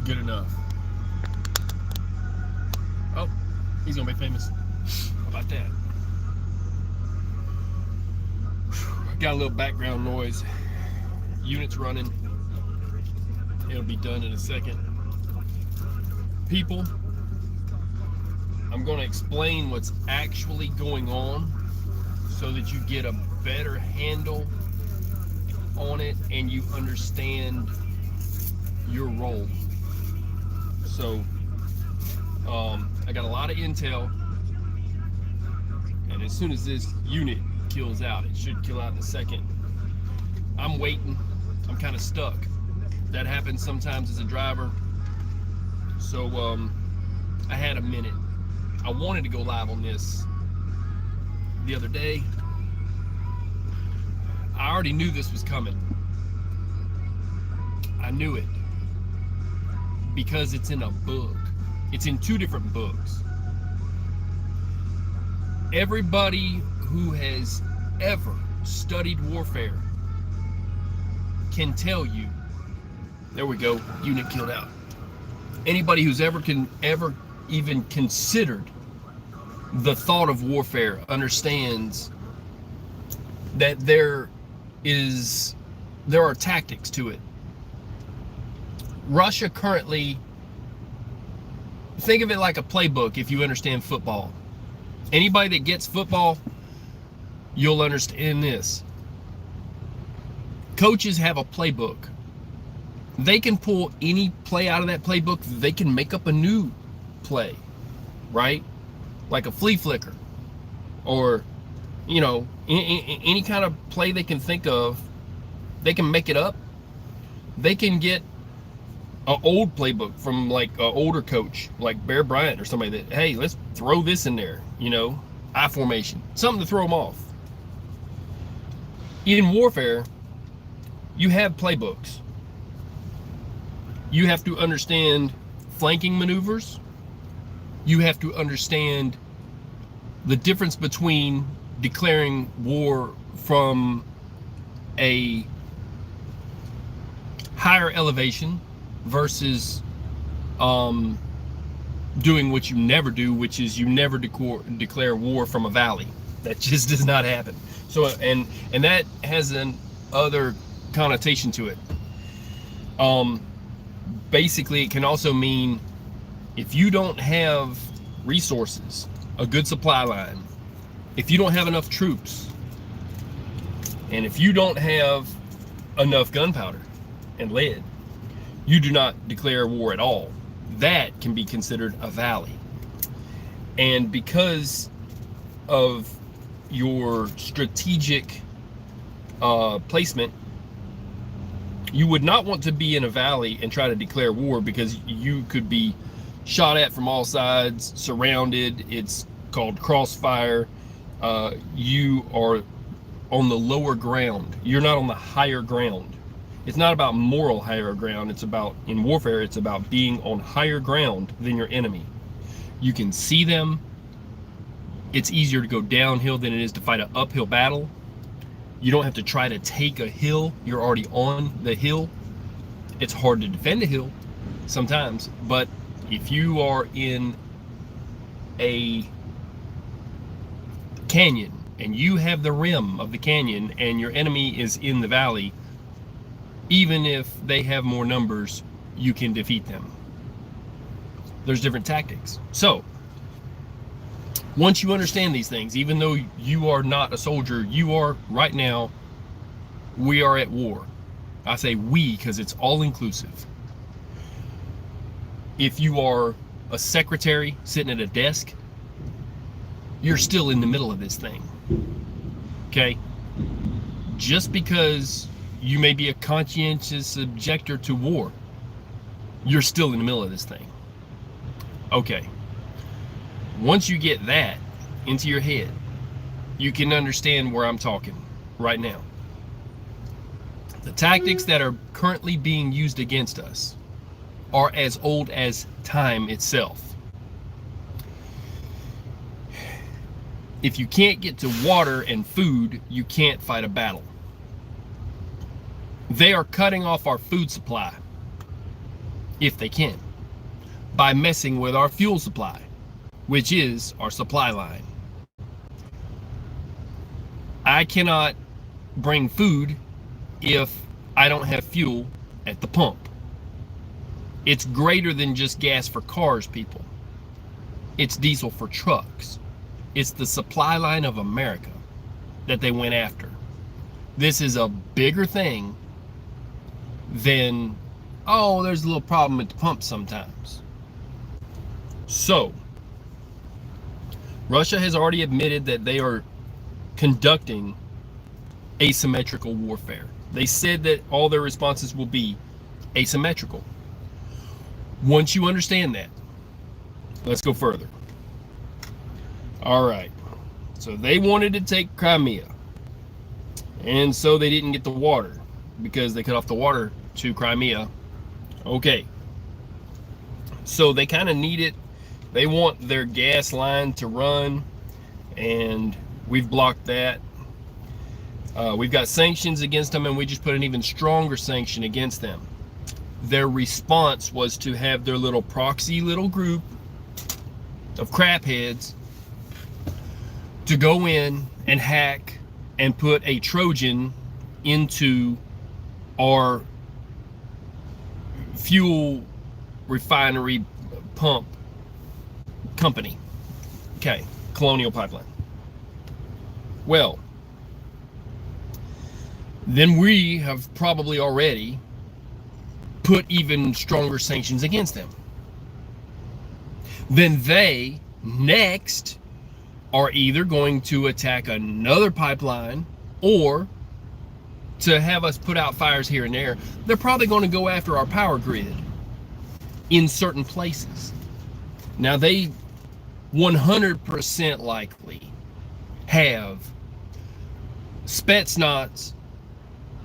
good enough. Oh, he's gonna be famous. How about that? Got a little background noise. Units running. It'll be done in a second. People, I'm going to explain what's actually going on so that you get a better handle on it and you understand your role. So, I got a lot of intel, and as soon as this unit kills out, it should kill out in a second. I'm waiting. I'm kind of stuck. That happens sometimes as a driver. So I had a minute. I wanted to go live on this the other day. I already knew this was coming. I knew it because it's in a book. It's in 2 different books. Everybody who has ever studied warfare can tell you, there we go, unit killed out. Anybody who's ever even considered the thought of warfare understands that there are tactics to it. Russia currently, think of it like a playbook if you understand football. Anybody that gets football, you'll understand this. Coaches have a playbook. They can pull any play out of that playbook. They can make up a new play, right? Like a flea flicker, or any kind of play they can think of. They can make it up. They can get an old playbook from like an older coach, like Bear Bryant or somebody that, hey, let's throw this in there, I formation, something to throw them off. In warfare, you have playbooks. You have to understand flanking maneuvers. You have to understand the difference between declaring war from a higher elevation versus doing what you never do, which is you never declare war from a valley. That just does not happen. So and that has an other connotation to it. Basically, it can also mean if you don't have resources, a good supply line, if you don't have enough troops, and if you don't have enough gunpowder and lead, you do not declare war at all. That can be considered a valley. And because of your strategic placement, you would not want to be in a valley and try to declare war, because you could be shot at from all sides, surrounded. It's called crossfire. You are on the lower ground. You're not on the higher ground. It's not about moral higher ground. It's about, in warfare, it's about being on higher ground than your enemy. You can see them. It's easier to go downhill than it is to fight an uphill battle. You don't have to try to take a hill. You're already on the hill. It's hard to defend a hill sometimes, but if you are in a canyon and you have the rim of the canyon and your enemy is in the valley, even if they have more numbers, you can defeat them. There's different tactics. So once you understand these things, even though you are not a soldier, you are right now, we are at war. I say we because it's all inclusive. If you are a secretary sitting at a desk, you're still in the middle of this thing. Okay? Just because you may be a conscientious objector to war, you're still in the middle of this thing. Okay. Once you get that into your head, you can understand where I'm talking right now. The tactics that are currently being used against us are as old as time itself. If you can't get to water and food, you can't fight a battle. They are cutting off our food supply. if they can, by messing with our fuel supply, which is our supply line. I cannot bring food if I don't have fuel at the pump. It's greater than just gas for cars, people. It's diesel for trucks. It's the supply line of America that they went after. This is a bigger thing than, oh, there's a little problem at the pump sometimes. So, Russia has already admitted that they are conducting asymmetrical warfare. They said that all their responses will be asymmetrical. Once you understand that, let's go further. All right. So they wanted to take Crimea. And so they didn't get the water because they cut off the water to Crimea. Okay. So they kind of need it. They want their gas line to run, and we've blocked that. We've got sanctions against them, and we just put an even stronger sanction against them. Their response was to have their little proxy little group of crapheads to go in and hack and put a Trojan into our fuel refinery pump company. Okay, Colonial Pipeline. Well, then we have probably already put even stronger sanctions against them. Then they next are either going to attack another pipeline or to have us put out fires here and there. They're probably going to go after our power grid in certain places. Now they 100% likely have Spetsnaz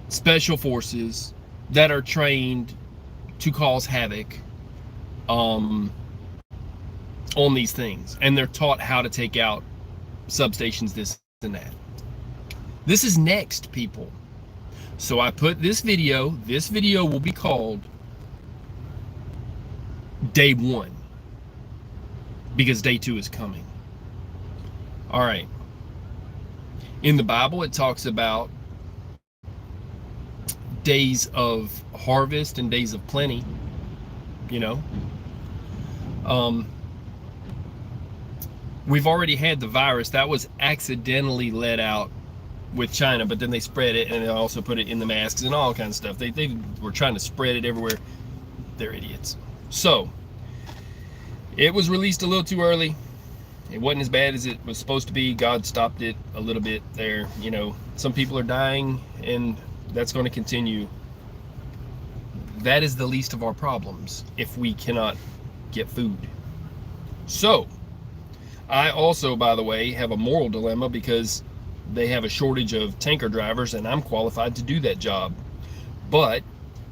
special forces that are trained to cause havoc on these things, and they're taught how to take out substations, this and that. This is next, people. So I put this video will be called Day 1, because Day 2 is coming. All right. In the Bible, it talks about days of harvest and days of plenty, you know. We've already had the virus that was accidentally let out with China, but then they spread it, and they also put it in the masks and all kinds of stuff. They were trying to spread it everywhere. They're idiots. So it was released a little too early. It wasn't as bad as it was supposed to be. God stopped it a little bit there. You know, some people are dying, and that's going to continue. That is the least of our problems if we cannot get food. So I also, by the way, have a moral dilemma because they have a shortage of tanker drivers, and I'm qualified to do that job. But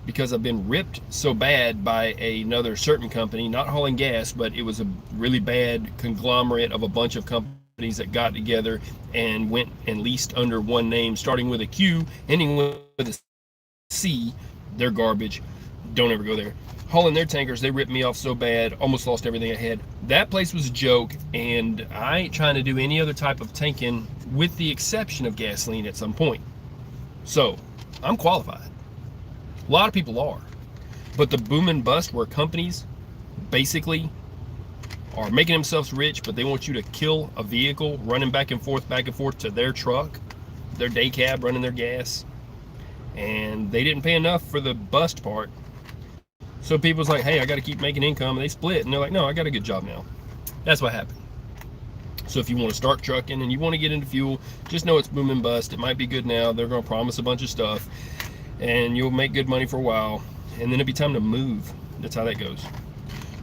because I've been ripped so bad by another certain company, not hauling gas, but it was a really bad conglomerate of a bunch of companies that got together and went and leased under one name, starting with a Q, ending with a C. They're garbage. Don't ever go there. Hauling their tankers, they ripped me off so bad, almost lost everything I had. That place was a joke, and I ain't trying to do any other type of tanking with the exception of gasoline at some point. So I'm qualified. A lot of people are. But the boom and bust where companies basically are making themselves rich, but they want you to kill a vehicle running back and forth to their truck, their day cab running their gas, and they didn't pay enough for the bust part. So people's like, hey, I got to keep making income, and they split, and they're like, no, I got a good job now. That's what happened. So if you want to start trucking and you want to get into fuel, just know it's boom and bust. It might be good now. They're going to promise a bunch of stuff, and you'll make good money for a while, and then it'll be time to move. That's how that goes.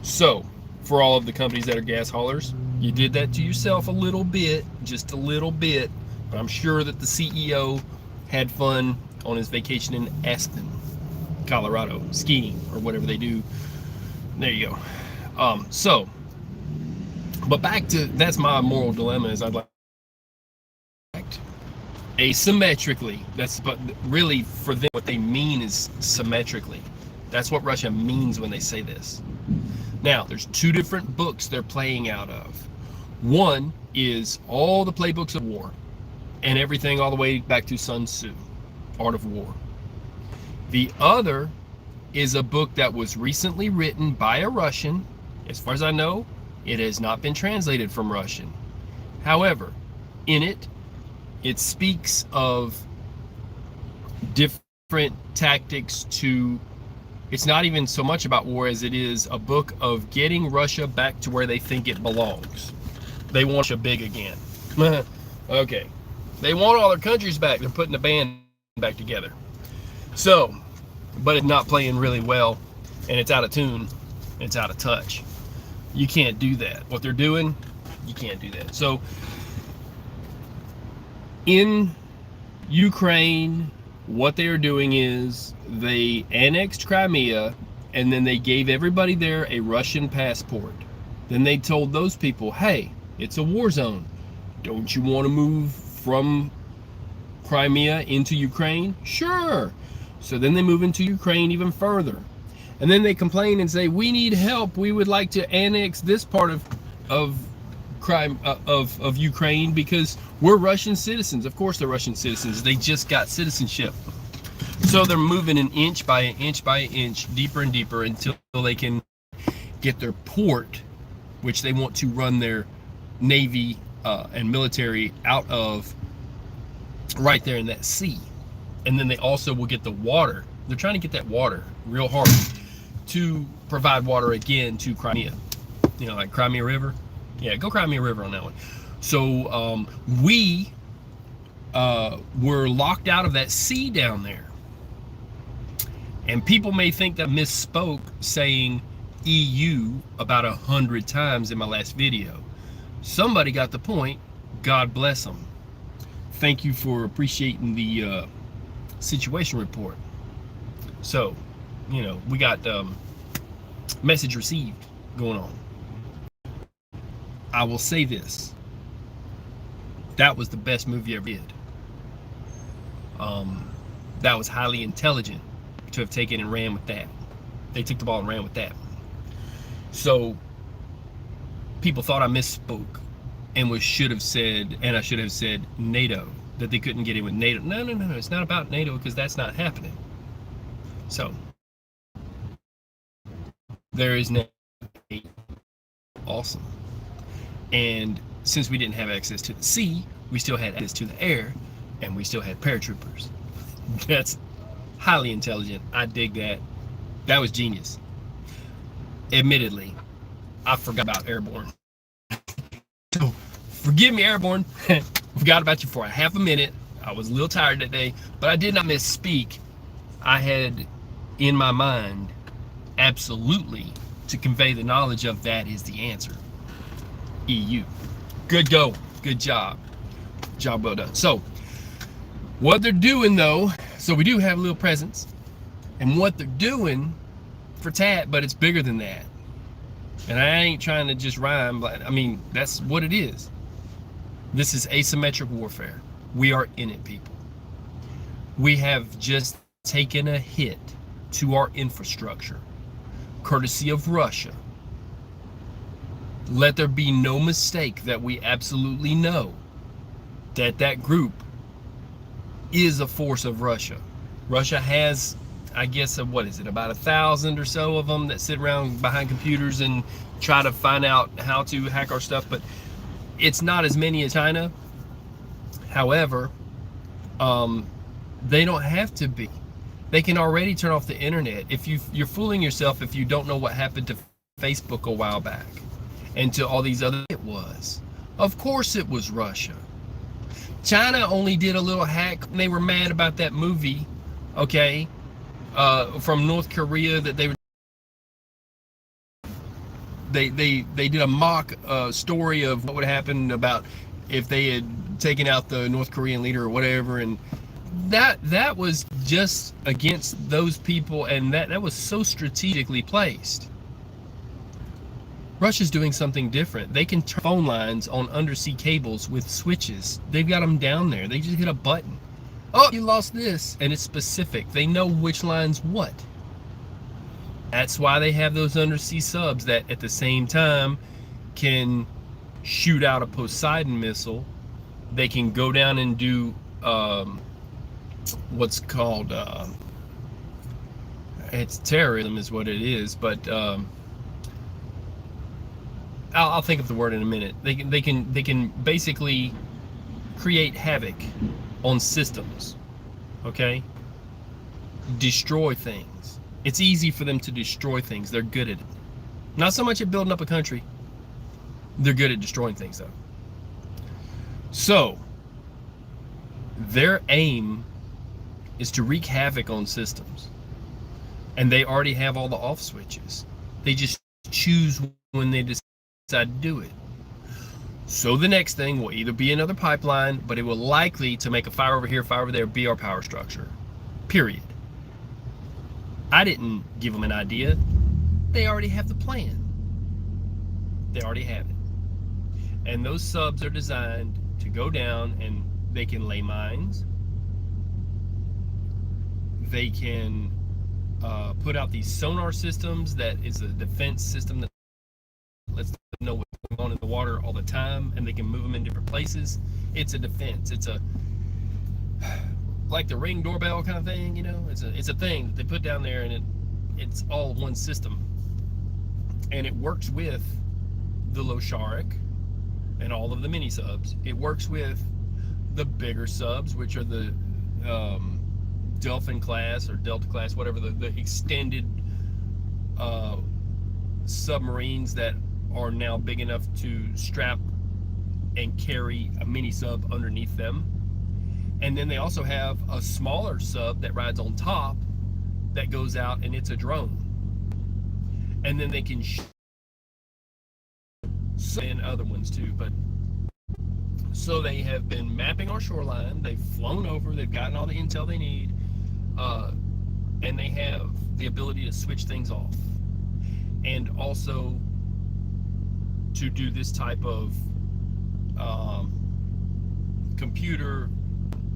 So for all of the companies that are gas haulers, you did that to yourself a little bit, just a little bit, but I'm sure that the CEO had fun on his vacation in Aspen, Colorado, skiing or whatever they do. There you go. But back to, that's my moral dilemma, is I'd like asymmetrically. That's, but really for them what they mean is symmetrically. That's what Russia means when they say this. Now, there's two different books they're playing out of. One is all the playbooks of war and everything all the way back to Sun Tzu, Art of War. The other is a book that was recently written by a Russian. As far as I know, it has not been translated from Russian. However, in it, it speaks of different tactics to, it's not even so much about war as it is a book of getting Russia back to where they think it belongs. They want Russia big again. Okay. They want all their countries back. They're putting the band back together. So, but it's not playing really well, and it's out of tune, it's out of touch. You can't do that. What they're doing, you can't do that. So, in Ukraine, what they are doing is they annexed Crimea, and then they gave everybody there a Russian passport. Then they told those people, hey, it's a war zone. Don't you want to move from Crimea into Ukraine? Sure. So then they move into Ukraine even further. And then they complain and say, we need help. We would like to annex this part of Ukraine because we're Russian citizens. Of course they're Russian citizens. They just got citizenship. So they're moving an inch by an inch, deeper and deeper until they can get their port, which they want to run their navy and military out of, right there in that sea. And then they also will get the water. They're trying to get that water real hard to provide water again to Crimea. You know, like Crimea River. Yeah, go Crimea River on that one. So we were locked out of that sea down there. And people may think that I misspoke saying EU about 100 times in my last video. Somebody got the point. God bless them. Thank you for appreciating the situation report. So, you know, we got message received going on. I will say this. That was the best movie I ever did. That was highly intelligent to have taken and ran with that. They took the ball and ran with that. So people thought I misspoke and should have said NATO, that they couldn't get in with NATO. No, it's not about NATO, because that's not happening. So there is NATO. Awesome. And since we didn't have access to the sea, we still had access to the air, and we still had paratroopers. That's highly intelligent. I dig that. That was genius. Admittedly, I forgot about airborne. So forgive me, airborne. Forgot about you for a half a minute. I was a little tired that day, but I did not misspeak. I had in my mind absolutely to convey the knowledge of that is the answer. EU. Good go. Good job. Job well done. So what they're doing though, so we do have a little presence, and what they're doing for TAT, but it's bigger than that. And I ain't trying to just rhyme, but I mean, that's what it is. This is asymmetric warfare. We are in it, people. We have just taken a hit to our infrastructure, courtesy of Russia. Let there be no mistake that we absolutely know that that group is a force of Russia. Russia has, I guess, what is it, about 1,000 or so of them that sit around behind computers and try to find out how to hack our stuff, but it's not as many as China. However, they don't have to be. They can already turn off the internet. If you're fooling yourself if you don't know what happened to Facebook a while back and to all these other, it was. Of course it was Russia. China only did a little hack. They were mad about that movie, okay, from North Korea that they did a mock story of what would happen about if they had taken out the North Korean leader or whatever, and that was just against those people, and that was so strategically placed. Russia's doing something different. They can turn phone lines on undersea cables with switches. They've got them down there. They just hit a button. Oh, you lost this, and it's specific. They know which line's what. That's why they have those undersea subs that at the same time can shoot out a Poseidon missile. They can go down and do what's called it's terrorism is what it is, but I'll think of the word in a minute. They can basically create havoc on systems, okay? Destroy things. It's easy for them to destroy things. They're good at it. Not so much at building up a country. They're good at destroying things, though. So, their aim is to wreak havoc on systems. And they already have all the off switches. They just choose when they decide to do it. So the next thing will either be another pipeline, but it will likely, to make a fire over here, fire over there, be our power structure. Period. I didn't give them an idea. They already have the plan. They already have it. And those subs are designed to go down, and they can lay mines. They can put out these sonar systems that is a defense system that lets them know what's going on in the water all the time, and they can move them in different places. It's a defense. It's a like the Ring doorbell kind of thing, you know. It's a thing that they put down there, and it's all one system, and it works with the Losharic and all of the mini subs. It works with the bigger subs, which are the Delphin class or Delta class, whatever, the extended submarines that are now big enough to strap and carry a mini sub underneath them. And then they also have a smaller sub that rides on top that goes out, and it's a drone. And then they can and other ones too. But so they have been mapping our shoreline. They've flown over. They've gotten all the intel they need, and they have the ability to switch things off, and also to do this type of computer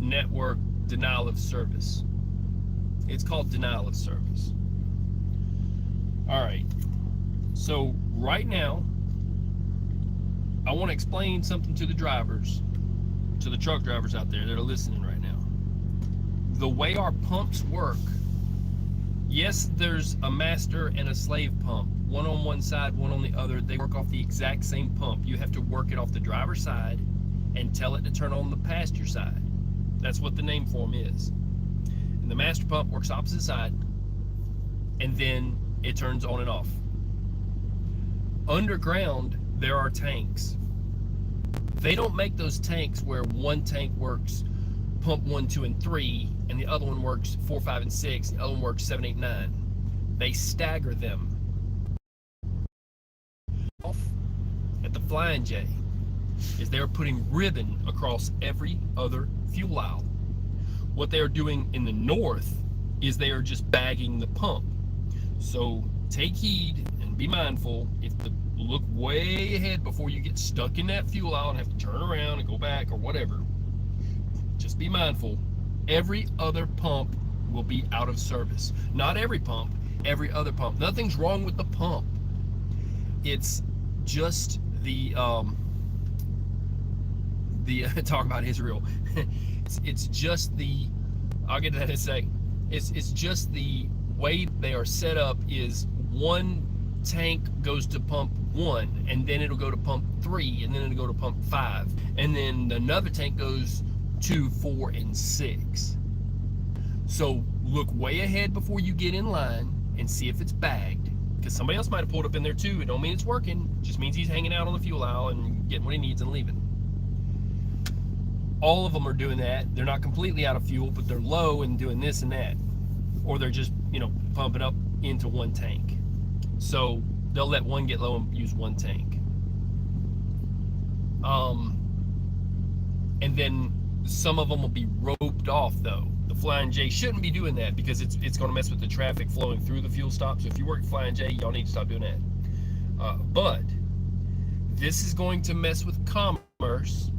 network denial of service. It's called denial of service. All right. So right now, I want to explain something to the drivers, to the truck drivers out there that are listening right now. The way our pumps work, yes, there's a master and a slave pump, one on one side, one on the other. They work off the exact same pump. You have to work it off the driver's side and tell it to turn on the passenger side. That's what the name for them is. And the master pump works opposite side, and then it turns on and off. Underground, there are tanks. They don't make those tanks where one tank works pump 1, 2, and 3, and the other one works 4, 5, and 6, and the other one works 7, 8, 9. They stagger them. At the Flying J is they're putting ribbon across every other fuel aisle. What they are doing in the north is they are just bagging the pump. So take heed and be mindful. Look way ahead before you get stuck in that fuel aisle and have to turn around and go back or whatever. Just be mindful. Every other pump will be out of service. Not every pump, every other pump. Nothing's wrong with the pump. It's just the talk about Israel. It's just the, I'll get to that in a second. It's just the way they are set up is one tank goes to pump 1, and then it'll go to pump 3, and then it'll go to pump 5, and then another tank goes 2, 4, and 6. So look way ahead before you get in line and see if it's bagged, because somebody else might have pulled up in there too. It don't mean it's working. It just means he's hanging out on the fuel aisle and getting what he needs and leaving. All of them are doing that. They're not completely out of fuel, but they're low and doing this and that, or they're just, pumping up into one tank. So they'll let one get low and use one tank. And then some of them will be roped off though. The Flying J shouldn't be doing that because it's going to mess with the traffic flowing through the fuel stop. So if you work Flying J, y'all need to stop doing that. But this is going to mess with commerce.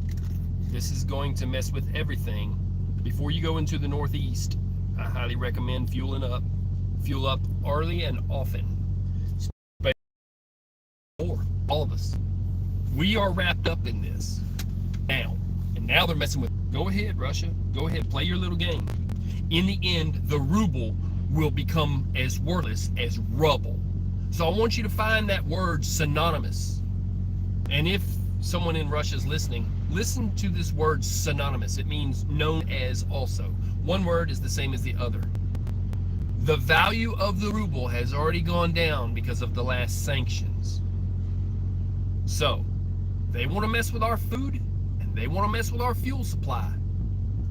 This is going to mess with everything. Before you go into the Northeast, I highly recommend fueling up. fuel up early and often. All of us. We are wrapped up in this now. And now they're messing with, go ahead, Russia. Go ahead, play your little game. In the end, the ruble will become as worthless as rubble. So I want you to find that word synonymous. And if someone in Russia is listening, listen to this word synonymous. It means known as also. One word is the same as the other. The value of the ruble has already gone down because of the last sanctions. So they want to mess with our food and they want to mess with our fuel supply.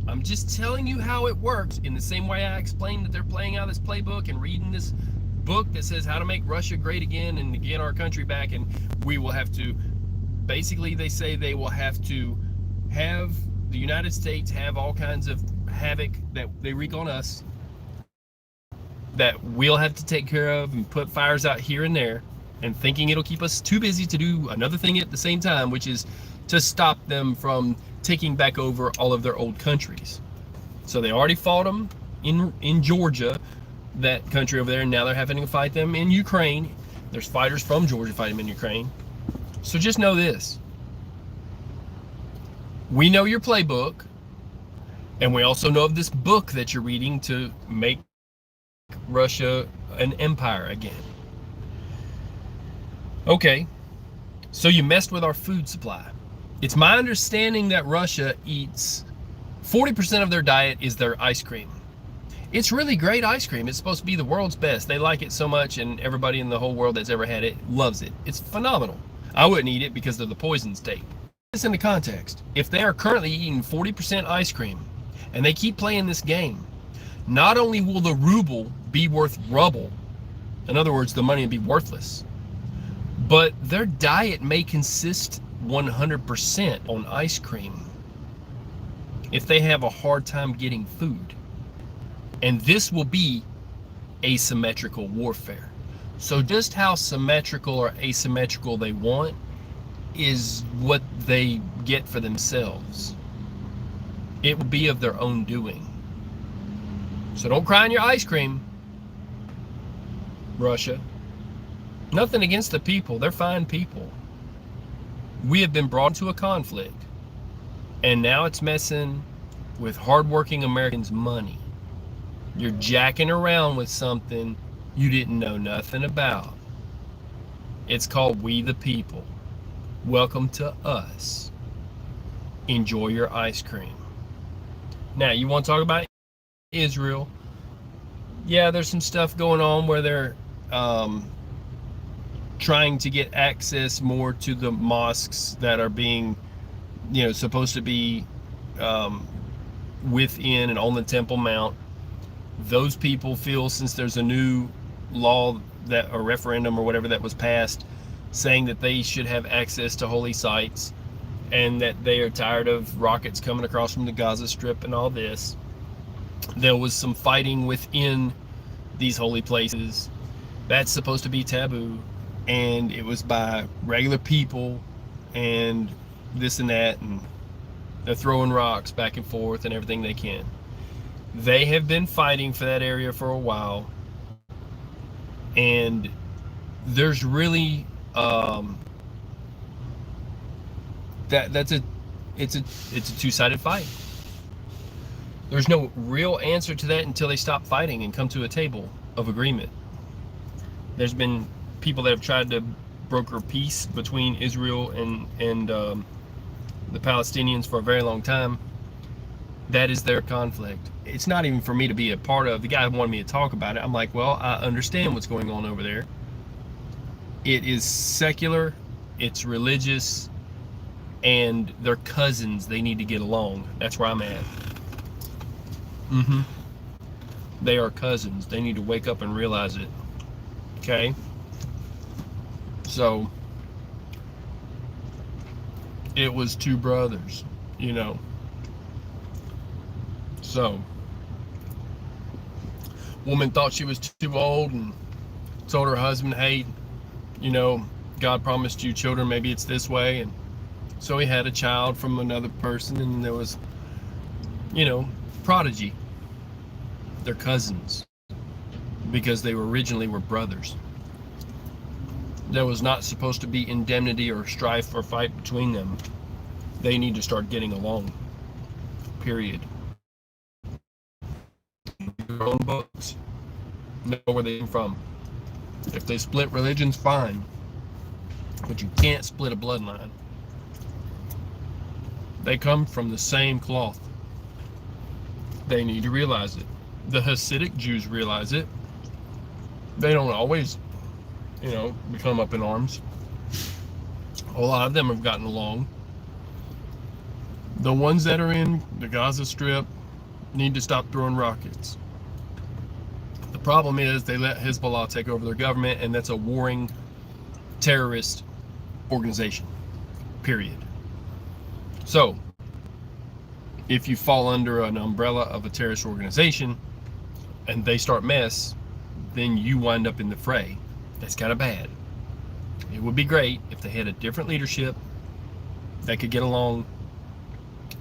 I'm just telling you how it works, in the same way I explained that they're playing out this playbook and reading this book that says how to make Russia great again and to get our country back. And we will have to, basically they say they will have to have the United States have all kinds of havoc that they wreak on us that we'll have to take care of and put fires out here and there, and thinking it'll keep us too busy to do another thing at the same time, which is to stop them from taking back over all of their old countries. So they already fought them in Georgia, that country over there, and now they're having to fight them in Ukraine. There's fighters from Georgia fighting them in Ukraine. So just know this. We know your playbook, and we also know of this book that you're reading to make Russia an empire again. Okay, so you messed with our food supply. It's my understanding that Russia eats 40% of their diet is their ice cream. It's really great ice cream. It's supposed to be the world's best. They like it so much, and everybody in the whole world that's ever had it loves it. It's phenomenal. I wouldn't eat it because of the poison state. This in the context. If they are currently eating 40% ice cream and they keep playing this game, not only will the ruble be worth rubble, in other words, the money will be worthless, but their diet may consist 100% on ice cream if they have a hard time getting food. And this will be asymmetrical warfare. So just how symmetrical or asymmetrical they want is what they get for themselves. It will be of their own doing. So don't cry in your ice cream, Russia. Nothing against the people. They're fine people. We have been brought into a conflict, and now it's messing with hardworking Americans' money. You're jacking around with something you didn't know nothing about. It's called We the People. Welcome to us. Enjoy your ice cream. Now, you want to talk about Israel? Yeah, there's some stuff going on where they're trying to get access more to the mosques that are being, supposed to be within and on the Temple Mount. Those people feel, since there's a new law, that a referendum or whatever that was passed saying that they should have access to holy sites, and that they are tired of rockets coming across from the Gaza Strip and all this. There was some fighting within these holy places. That's supposed to be taboo, and it was by regular people and this and that, and they're throwing rocks back and forth and everything they can. They have been fighting for that area for a while, and there's really it's a two-sided fight. There's no real answer to that until they stop fighting and come to a table of agreement. There's been people that have tried to broker peace between Israel and the Palestinians for a very long time. That is their conflict. It's not even for me to be a part of. The guy wanted me to talk about it. I'm like, well, I understand what's going on over there. It is secular, it's religious, and they're cousins. They need to get along. That's where I'm at. They are cousins. They need to wake up and realize it. Okay? So, it was two brothers, So, woman thought she was too old and told her husband, hey, God promised you children, maybe it's this way. And so he had a child from another person, and there was, prodigy. They're cousins. because they originally were brothers. There was not supposed to be indemnity or strife or fight between them. They need to start getting along. Period. Their own books. Know where they came from. If they split religions, fine. But you can't split a bloodline. They come from the same cloth. They need to realize it. The Hasidic Jews realize it. They don't always, become up in arms. A lot of them have gotten along. The ones that are in the Gaza Strip need to stop throwing rockets. The problem is they let Hezbollah take over their government, and that's a warring terrorist organization. Period. So, if you fall under an umbrella of a terrorist organization and they start mess, then you wind up in the fray. That's kind of bad. It would be great if they had a different leadership that could get along,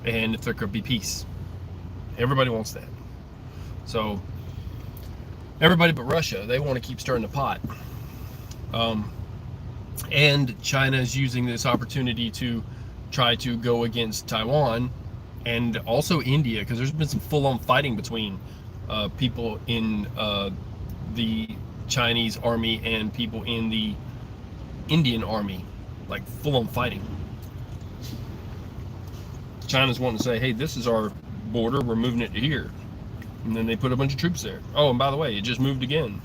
and if there could be peace. Everybody wants that. So, everybody but Russia, they want to keep stirring the pot. And China is using this opportunity to try to go against Taiwan, and also India, because there's been some full-on fighting between people in the Chinese army and people in the Indian army, like full-on fighting. China's wanting to say, hey, this is our border, we're moving it to here. And then they put a bunch of troops there. Oh, and by the way, it just moved again.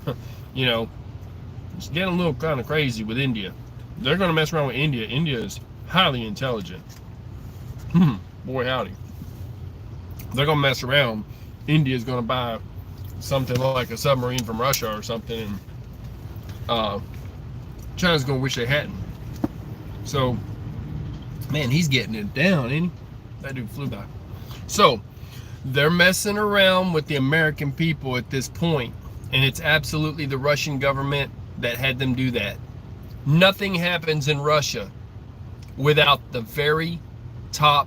It's getting a little kind of crazy with India. They're going to mess around with India. India is highly intelligent. Boy, howdy. They're going to mess around. India's going to buy something like a submarine from Russia or something, and China's going to wish they hadn't. So, man, he's getting it down, ain't he? That dude flew by. So, they're messing around with the American people at this point, and it's absolutely the Russian government that had them do that. Nothing happens in Russia without the very top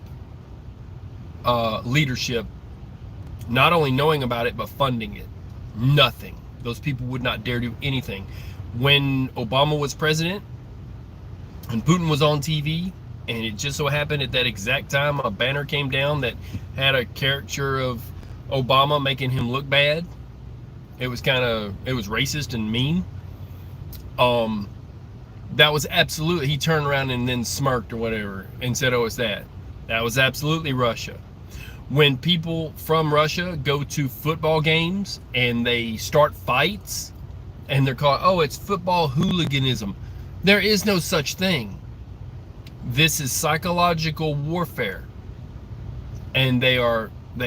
leadership not only knowing about it, but funding it. Nothing. Those people would not dare do anything. When Obama was president and Putin was on TV, and it just so happened at that exact time a banner came down that had a caricature of Obama making him look bad. It was racist and mean. That was absolutely, he turned around and then smirked or whatever and said, oh, it's that. That was absolutely Russia. When people from Russia go to football games and they start fights and they're called, oh, it's football hooliganism. There is no such thing. This is psychological warfare. And they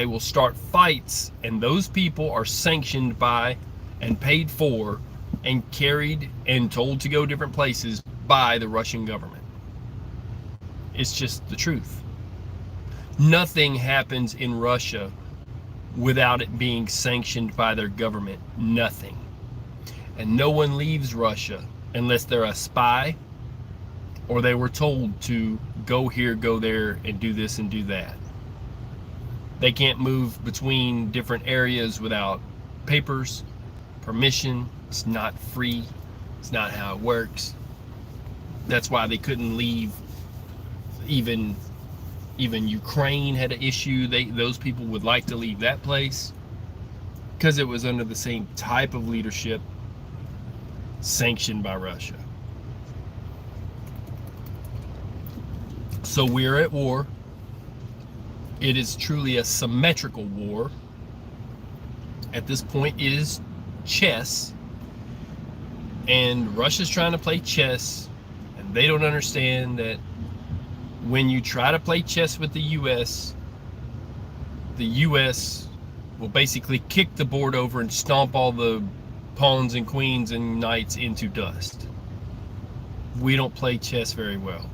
will start fights, and those people are sanctioned by and paid for and carried and told to go different places by the Russian government. It's just the truth. Nothing happens in Russia without it being sanctioned by their government. Nothing. And no one leaves Russia unless they're a spy or they were told to go here, go there, and do this and do that. They can't move between different areas without papers, permission. It's not free. It's not how it works. That's why they couldn't leave. Even Ukraine had an issue. Those people would like to leave that place because it was under the same type of leadership sanctioned by Russia. So we're at war. It is truly a symmetrical war. At this point, it is chess. And Russia's trying to play chess. And they don't understand that when you try to play chess with the U.S. will basically kick the board over and stomp all the pawns and queens and knights into dust. We don't play chess very well.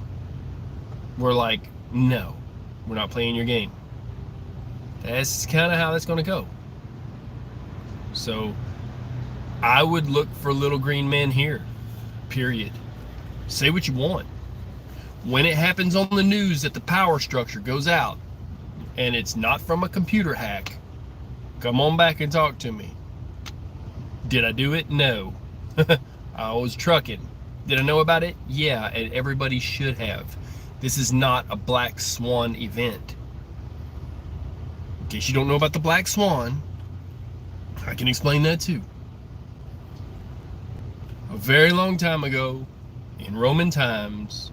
We're like, no, we're not playing your game. That's kind of how that's going to go. So I would look for little green men here, period. Say what you want. When it happens on the news that the power structure goes out and it's not from a computer hack, come on back and talk to me. Did I do it? No. I was trucking. Did I know about it? Yeah, and everybody should have. This is not a black swan event. In case you don't know about the black swan, I can explain that too. A very long time ago, in Roman times,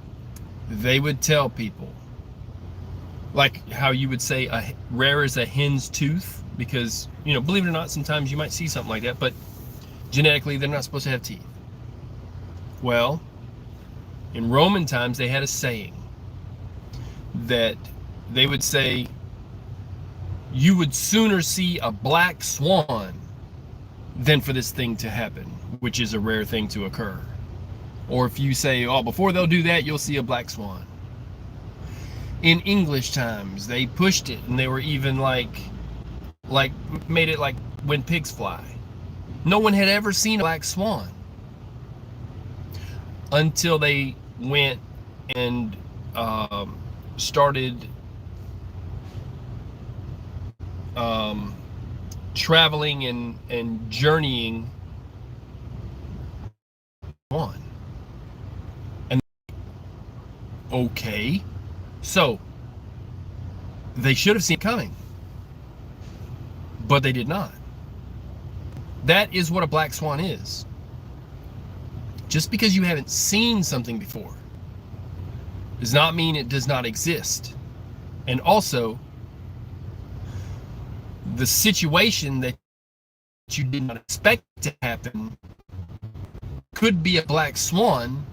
they would tell people, like how you would say rare as a hen's tooth, because, you know, believe it or not, sometimes you might see something like that, but genetically they're not supposed to have teeth. Well, in Roman times they had a saying that they would say, you would sooner see a black swan than for this thing to happen, which is a rare thing to occur. Or if you say, oh, before they'll do that, you'll see a black swan. In English times, they pushed it, and they were even like made it like when pigs fly. No one had ever seen a black swan until they went and started traveling and journeying on. And okay, so they should have seen it coming, but they did not. That is what a black swan is. Just because you haven't seen something before does not mean it does not exist. And also, the situation that you did not expect to happen could be a black swan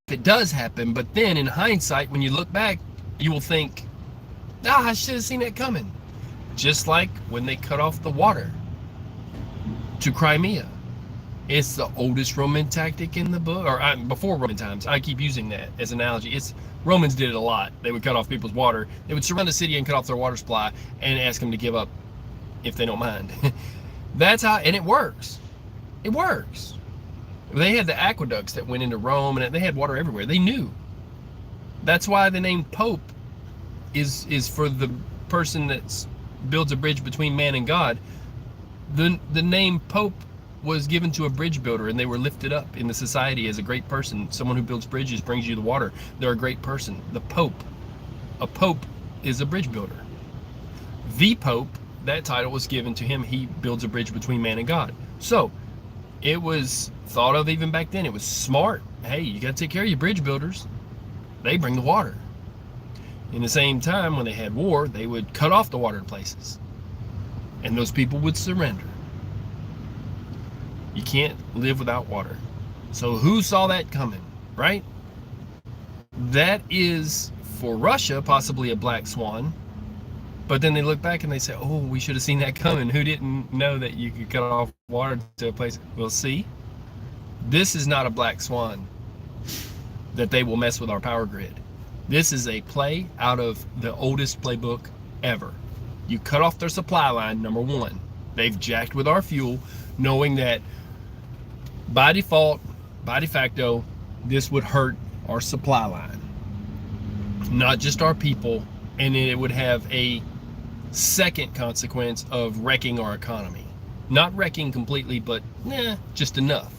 if it does happen, but then in hindsight, when you look back, you will think, I should have seen that coming. Just like when they cut off the water to Crimea. It's the oldest Roman tactic in the book, or before Roman times. I keep using that as an analogy. Romans did it a lot. They would cut off people's water. They would surround the city and cut off their water supply and ask them to give up if they don't mind. That's how, and it works. It works. They had the aqueducts that went into Rome, and they had water everywhere. They knew. That's why the name Pope is for the person that builds a bridge between man and God. The name Pope was given to a bridge builder, and they were lifted up in the society as a great person. Someone who builds bridges brings you the water. They're a great person. The Pope. A Pope is a bridge builder. The Pope, that title was given to him. He builds a bridge between man and God. So it was thought of even back then. It was smart. Hey, you got to take care of your bridge builders. They bring the water. In the same time, when they had war, they would cut off the water in places, and those people would surrender. You can't live without water. So who saw that coming, right? That is, for Russia, possibly a black swan. But then they look back and they say, oh, we should have seen that coming. Who didn't know that you could cut off water to a place? Well, see, this is not a black swan that they will mess with our power grid. This is a play out of the oldest playbook ever. You cut off their supply line, number one. They've jacked with our fuel, knowing that by default, by de facto, this would hurt our supply line, not just our people, and it would have a second consequence of wrecking our economy. Not wrecking completely, but just enough.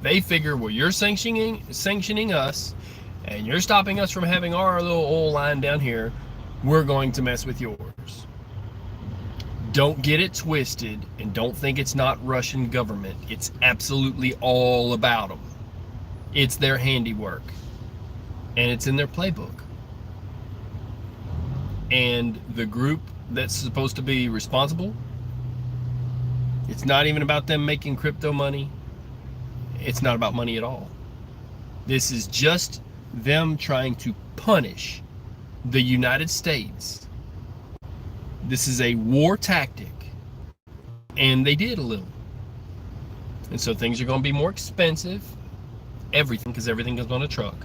They figure, well, you're sanctioning us, and you're stopping us from having our little oil line down here, we're going to mess with yours. Don't get it twisted, and don't think it's not Russian government. It's absolutely all about them. It's their handiwork, and it's in their playbook. And the group that's supposed to be responsible, it's not even about them making crypto money. It's not about money at all. This is just them trying to punish the United States. This is a war tactic, and they did a little. And so things are going to be more expensive, everything, because everything goes on a truck.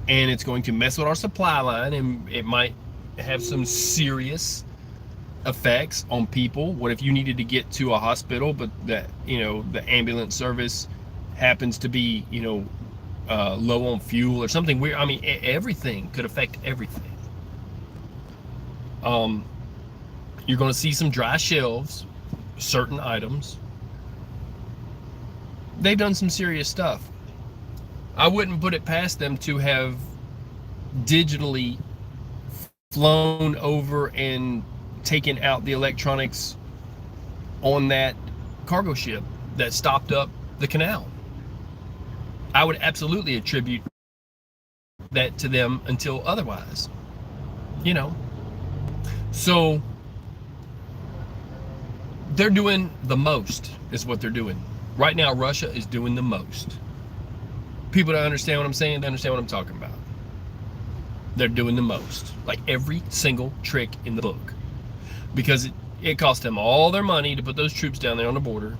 And it's going to mess with our supply line, and it might have some serious effects on people. What if you needed to get to a hospital, but that, the ambulance service happens to be, low on fuel or something weird? I mean, everything could affect everything. You're going to see some dry shelves, certain items. they've done some serious stuff. I wouldn't put it past them to have digitally flown over and taken out the electronics on that cargo ship that stopped up the canal. I would absolutely attribute that to them until otherwise. You know. So they're doing the most, is what they're doing. Right now, Russia is doing the most. People don't understand what I'm saying, they understand what I'm talking about. They're doing the most. Like every single trick in the book. Because it cost them all their money to put those troops down there on the border.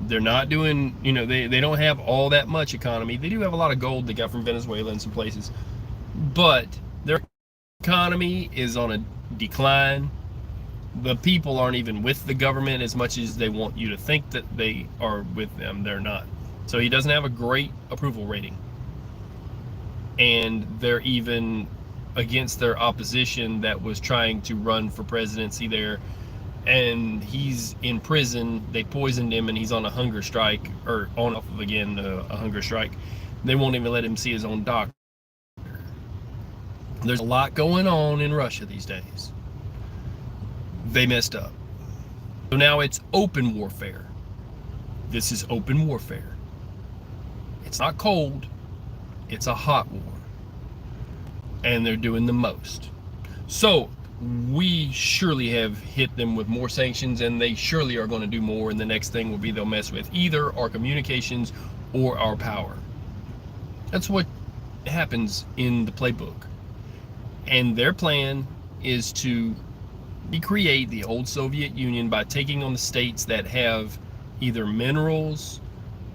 They're not doing, you know, they don't have all that much economy. They do have a lot of gold they got from Venezuela and some places. But their economy is on a decline. The people aren't even with the government as much as they want you to think that they are with them. They're not. So he doesn't have a great approval rating. And they're even against their opposition that was trying to run for presidency there. And he's in prison. They poisoned him and he's on a hunger strike, or on off of again a hunger strike. They won't even let him see his own doctor. There's a lot going on in Russia these days. They messed up. So now it's open warfare. This is open warfare. It's not cold, it's a hot war. And they're doing the most. So we surely have hit them with more sanctions, and they surely are going to do more, and the next thing will be they'll mess with either our communications or our power. That's what happens in the playbook. And their plan is to recreate the old Soviet Union by taking on the states that have either minerals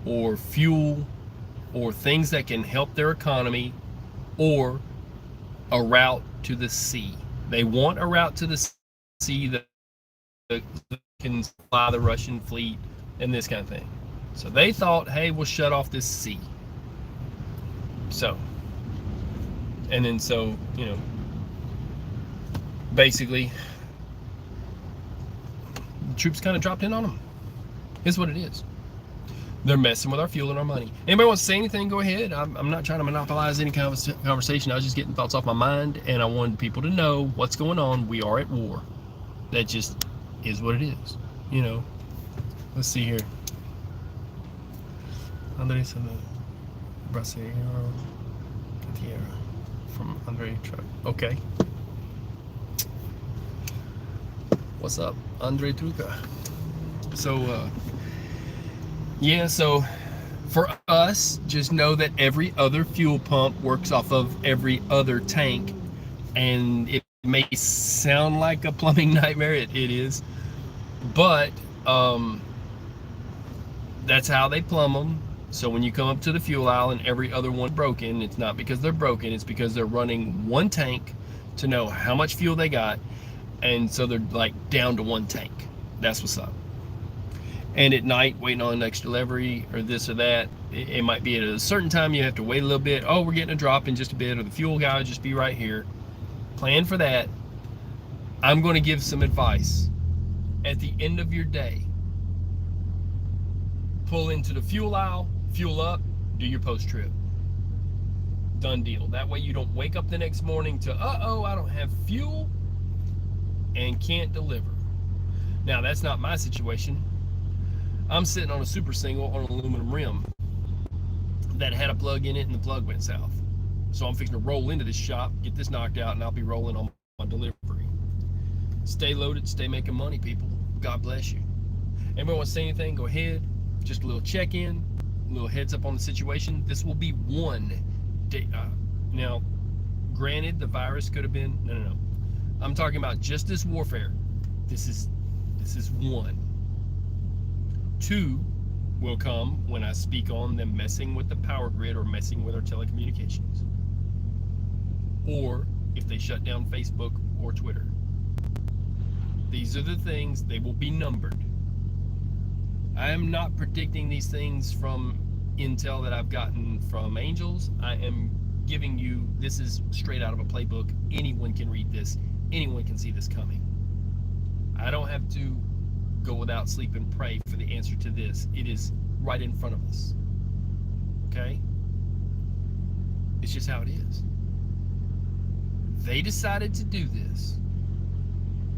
or fuel or things that can help their economy, or a route to the sea. They want a route to the sea that can fly the Russian fleet and this kind of thing. So they thought, hey, we'll shut off this sea. So, and then so, you know, basically, the troops kind of dropped in on them. It's what it is. They're messing with our fuel and our money. Anybody wants to say anything, go ahead. I'm not trying to monopolize any kind of conversation. I was just getting thoughts off my mind, and I wanted people to know what's going on. We are at war. That just is what it is. You know. Let's see here. Andres Brasileiro from Andre Truck. Okay. What's up, Andre Truca? So, yeah, so for us, just know that every other fuel pump works off of every other tank, and it may sound like a plumbing nightmare, it is, but that's how they plumb them. So when you come up to the fuel aisle and every other one broken, it's not because they're broken, it's because they're running one tank to know how much fuel they got, and so they're like down to one tank. That's what's up. And at night, waiting on an extra delivery or this or that, it might be at a certain time you have to wait a little bit. Oh, we're getting a drop in just a bit, or the fuel guy will just be right here. Plan for that. I'm going to give some advice. At the end of your day, pull into the fuel aisle, fuel up, do your post trip. Done deal. That way you don't wake up the next morning to, uh-oh, I don't have fuel and can't deliver. Now, that's not my situation. I'm sitting on a super single on an aluminum rim that had a plug in it, and the plug went south. So I'm fixing to roll into this shop, get this knocked out, and I'll be rolling on my delivery. Stay loaded, stay making money, people. God bless you. Anybody want to say anything, go ahead. Just a little check-in, a little heads up on the situation. This will be one day. Now, granted, the virus could have been, no. I'm talking about just this warfare. This is one. Two will come when I speak on them messing with the power grid or messing with our telecommunications. Or if they shut down Facebook or Twitter. These are the things, they will be numbered. I am not predicting these things from intel that I've gotten from angels. I am giving you, this is straight out of a playbook. Anyone can read this. Anyone can see this coming. I don't have to go without sleep and pray for the answer to this. It is right in front of us. Okay? It's just how it is. They decided to do this.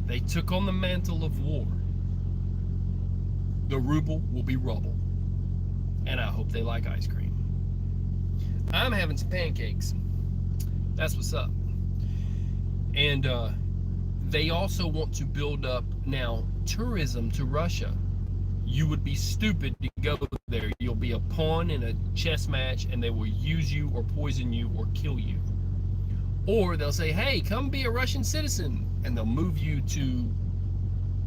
They took on the mantle of war. The ruble will be rubble. And I hope they like ice cream. I'm having some pancakes. That's what's up. And they also want to build up now tourism to Russia. You would be stupid to go there. You'll be a pawn in a chess match and they will use you or poison you or kill you. Or they'll say, hey, come be a Russian citizen. And they'll move you to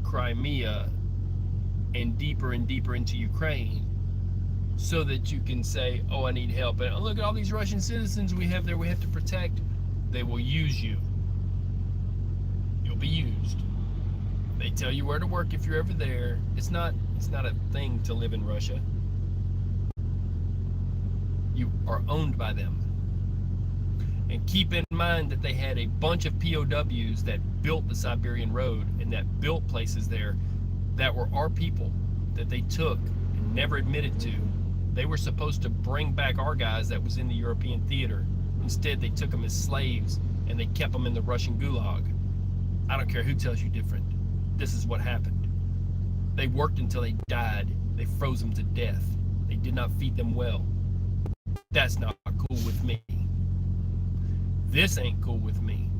Crimea and deeper into Ukraine so that you can say, oh, I need help. And look at all these Russian citizens we have there we have to protect. They will use you. You'll be used. They tell you where to work if you're ever there. It's not a thing to live in Russia. You are owned by them. And keep in mind that they had a bunch of POWs that built the Siberian Road and that built places there that were our people that they took and never admitted to. They were supposed to bring back our guys that was in the European theater. Instead, they took them as slaves and they kept them in the Russian gulag. I don't care who tells you different. This is what happened. They worked until they died. They froze them to death. They did not feed them well. That's not cool with me. This ain't cool with me.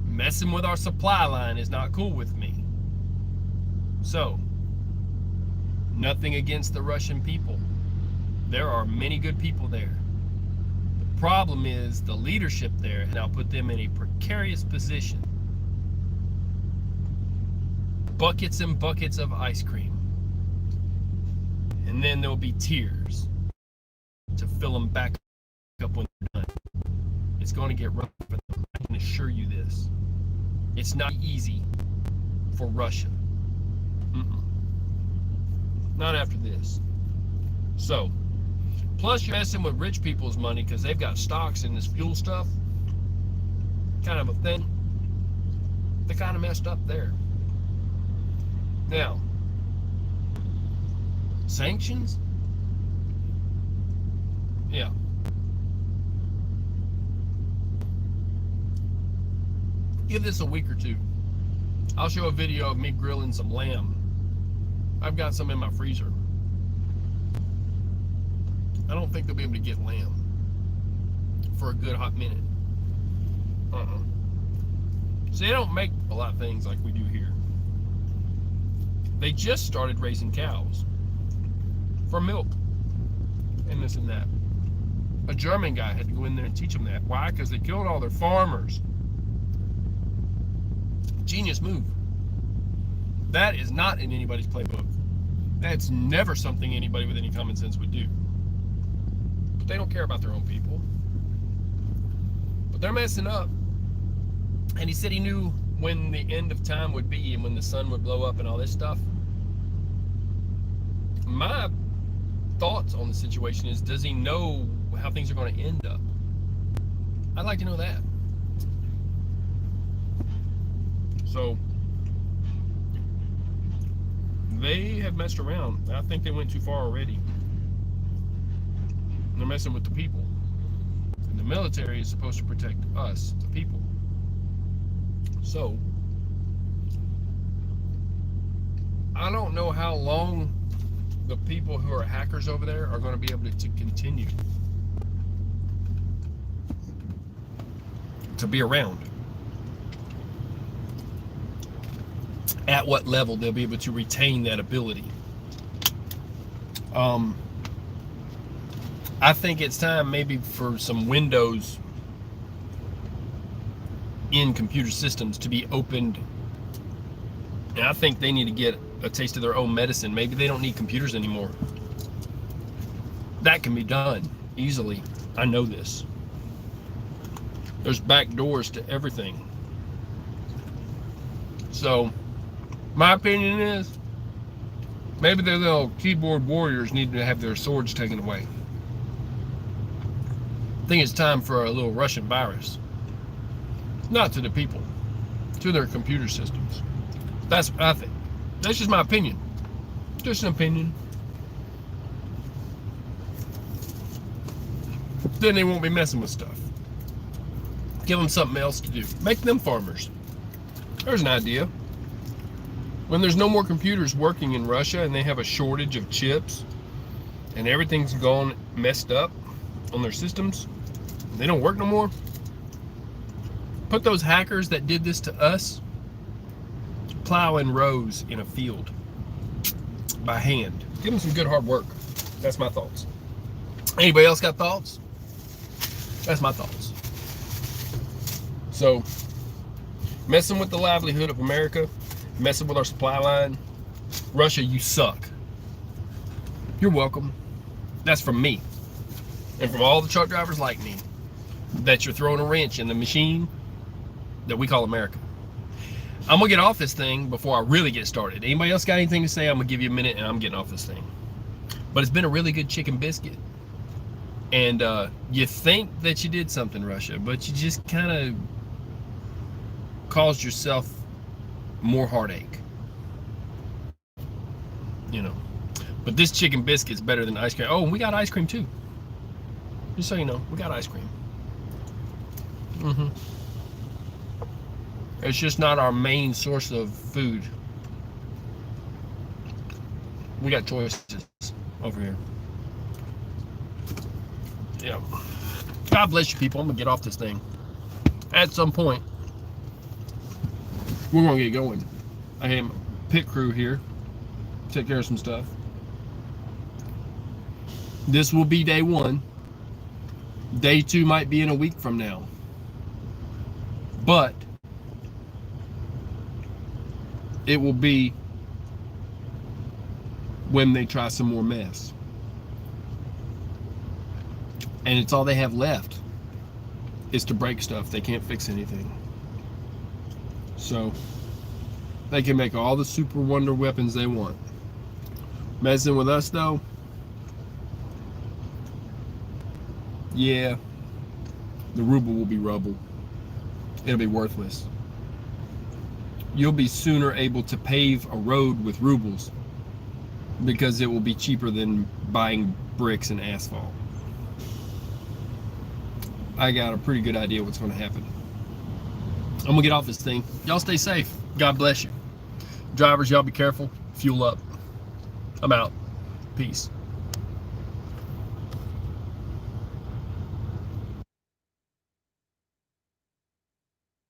Messing with our supply line is not cool with me. So, nothing against the Russian people. There are many good people there. The problem is the leadership there, and I'll put them in a precarious position. Buckets and buckets of ice cream. And then there'll be tears to fill them back up when they're done. It's going to get rough for them. I can assure you this. It's not easy for Russia. Not after this. So, plus you're messing with rich people's money because they've got stocks in this fuel stuff. Kind of a thing. They kind of messed up there. Now, sanctions? Yeah. Give this a week or two. I'll show a video of me grilling some lamb. I've got some in my freezer. I don't think they'll be able to get lamb for a good hot minute. See, they don't make a lot of things like we do here. They just started raising cows for milk and this and that. A German guy had to go in there and teach them that. Why? Because they killed all their farmers. Genius move. That is not in anybody's playbook. That's never something anybody with any common sense would do. But they don't care about their own people. But they're messing up. And he said he knew when the end of time would be and when the sun would blow up and all this stuff. My thoughts on the situation is, does he know how things are going to end up? I'd like to know that. So, they have messed around. I think they went too far already. They're messing with the people. And the military is supposed to protect us, the people. So, I don't know how long the people who are hackers over there are going to be able to continue to be around. At what level they'll be able to retain that ability. I think it's time maybe for some windows in computer systems to be opened. And I think they need to get a taste of their own medicine. Maybe they don't need computers anymore. That can be done easily. I know this. There's back doors to everything. So, my opinion is, maybe their little keyboard warriors need to have their swords taken away. I think it's time for a little Russian virus. Not to the people, to their computer systems. That's what I think. That's just my opinion. Just an opinion. then they won't be messing with stuff. Give them something else to do. Make them farmers. There's an idea. When there's no more computers working in Russia and they have a shortage of chips and everything's gone messed up on their systems, they don't work no more. Put those hackers that did this to us plowing rows in a field by hand. Give them some good hard work. That's my thoughts. Anybody else got thoughts? That's my thoughts. So, messing with the livelihood of America, messing with our supply line, Russia, you suck. You're welcome. That's from me. And from all the truck drivers like me, that you're throwing a wrench in the machine that we call America. I'm gonna get off this thing before I really get started. Anybody else got anything to say? I'm gonna give you a minute and I'm getting off this thing. But it's been a really good chicken biscuit. And you think that you did something, Russia, but you just kind of caused yourself more heartache. You know. But this chicken biscuit's better than ice cream. Oh, and we got ice cream too. Just so you know, we got ice cream. It's just not our main source of food. We got choices over here. Yeah. God bless you, people. I'm gonna get off this thing. At some point, we're gonna get going. I have a pit crew here. Take care of some stuff. This will be day 1. Day 2 might be in a week from now. But it will be when they try some more mess. And it's all they have left is to break stuff. They can't fix anything. So they can make all the super wonder weapons they want. Messing with us though, yeah, the ruble will be rubble. It'll be worthless. You'll be sooner able to pave a road with rubles because it will be cheaper than buying bricks and asphalt. I got a pretty good idea what's going to happen. I'm going to get off this thing. Y'all stay safe. God bless you. Drivers, y'all be careful. Fuel up. I'm out. Peace.